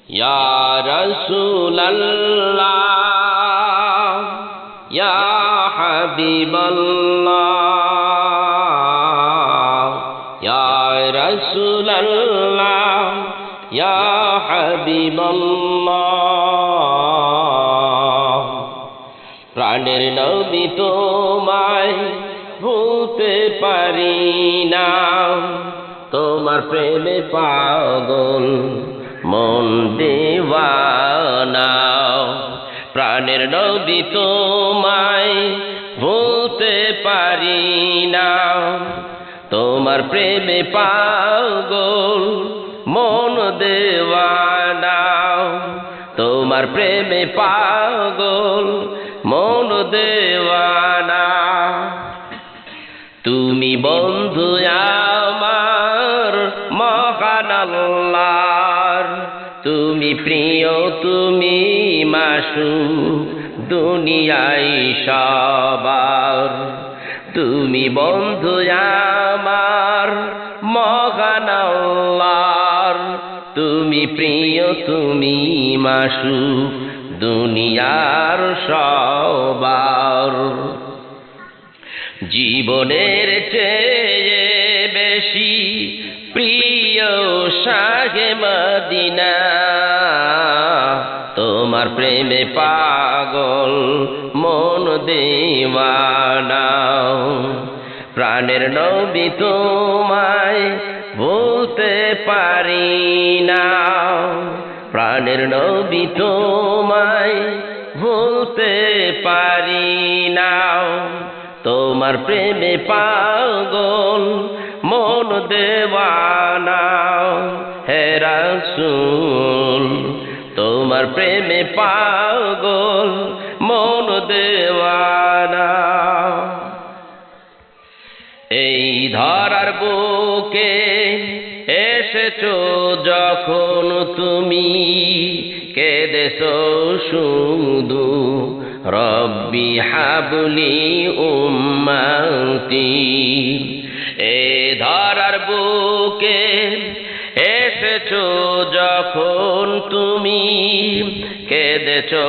ইয়া রাসূলাল্লাহ ইয়া হাবিবাল্লাহ ইয়া রাসূলাল্লাহ ইয়া হাবিবাল্লাহ প্রাণের নবী তোমায় ভুলতে পারি না তোমার প্রেমে পাগল মন দিওয়ানা প্রাণের নবী তোমায় ভুলতে পারি না তোমার প্রেমে পাগল মন দিওয়ানা তোমার প্রেমে পাগল মন দিওয়ানা তুমি বন্ধু আমার মহান আল্লাহর তুমি প্রিয় তুমি মাসুক দুনিয়ায় সবার তুমি বন্ধু আমার মহান আল্লাহর তুমি প্রিয় তুমি মাসুক দুনিয়ার সবার জীবনের চেয়ে বেশি প্রিয় শাহে মদিনা তোমার প্রেমে পাগল মন দিওয়ানা প্রাণের নবী তোমায় ভুলতে পারি না প্রাণের নবী তোমায় ভুলতে পারি না তোমার প্রেমে পাগল মন দিওয়ানা হে রাসূল তোমার প্রেমে পাগল মন দিওয়ানা এই ধরার বুকে এসেছো যখন তুমি কেঁদেছো শুধু রব্বি হাবলি উম্মতি এ ধরার বুকে এসেছো যখন তুমি কেঁদেছো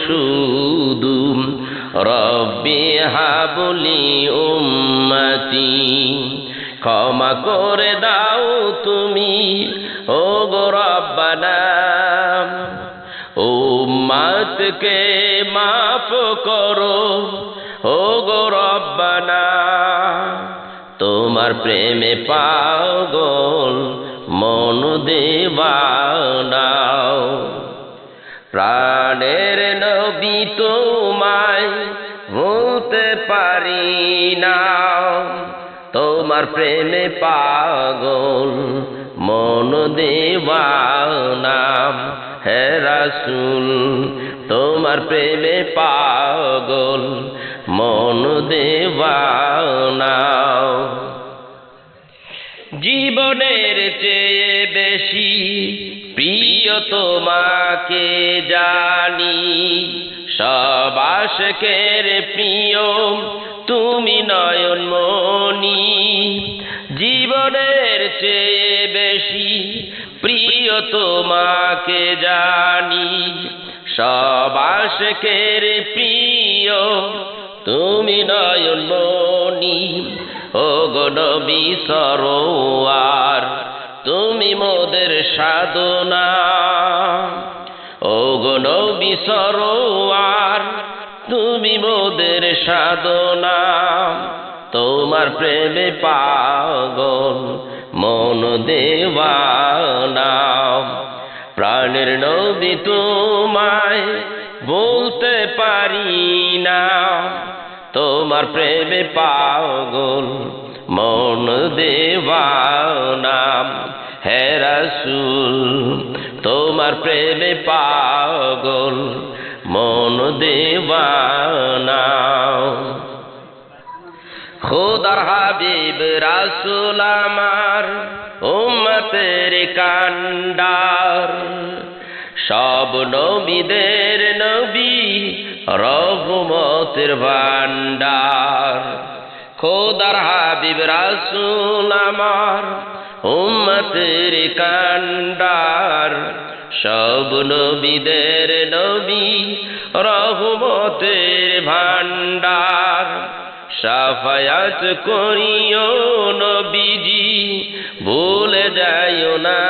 শুধু রব্বি হাবলি উম্মতি ক্ষমা করে দাও তুমি ও গো রব্বানা উম্মতকে মাফ করো ও গো রব্বানা তোমার প্রেমে পাগল মন দিওয়ানা প্রাণের নবী তোমায় ভুলতে পারি না তোমার প্রেমে পাগল মন দিওয়ানা হে রাসূল তোমার প্রেমে পাগল মন দিওয়ানা জীবনের চেয়ে বেশি প্রিয় তোমাকে জানি সব আশিকের প্রিয় তুমি নয়নমণি জীবনের চেয়ে বেশি প্রিয় তোমাকে জানি সব আশিকের প্রিয় তুমি নয়নমণি ও গো নবী সরোয়ার তুমি মোদের সাধনা ও গো নবী সরোয়ার তুমি মোদের সাধনা তোমার প্রেমে পাগল মন দিওয়ানা প্রাণের নবী তোমায় বলতে পারি না তোমার প্রেমে পাগল মন দিওয়ানা হে রাসূল তোমার প্রেমে পাগল মন দিওয়ানা খোদার হাবিব রাসূল আমার উম্মতের কান্ডার সব নবীদের নবী রহমতের ভান্ডার খোদার হাবিব রাসূল আমার উম্মতের কান্ডার সব নবীদের নবী রহমতের ভান্ডার শাফায়াত করিও নবীজি ভুলে যাইও না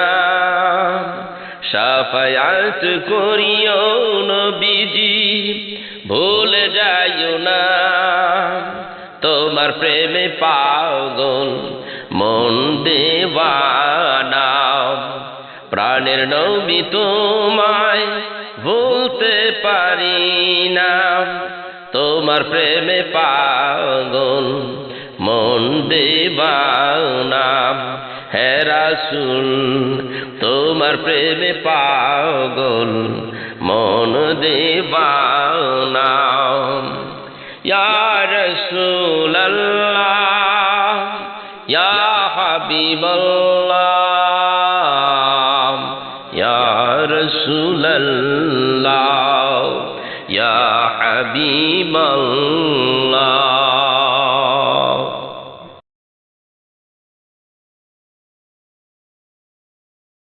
শাফায়াত করিও নবীজি ভুলে যাইও না তোমার প্রেমে পাগল মন দেওয়ানা প্রাণের নবী তোমায় ভুলতে পারি না তোমার প্রেমে পাগল মন দেওয়ানা হে রাসূল তোমার প্রেমে পাগল মন দেওয়ানা ইয়া রাসূলুল্লাহ ইয়া হাবিবাল্লাহ ইয়া রাসূলুল্লাহ ইয়া হাবিবাল্লাহ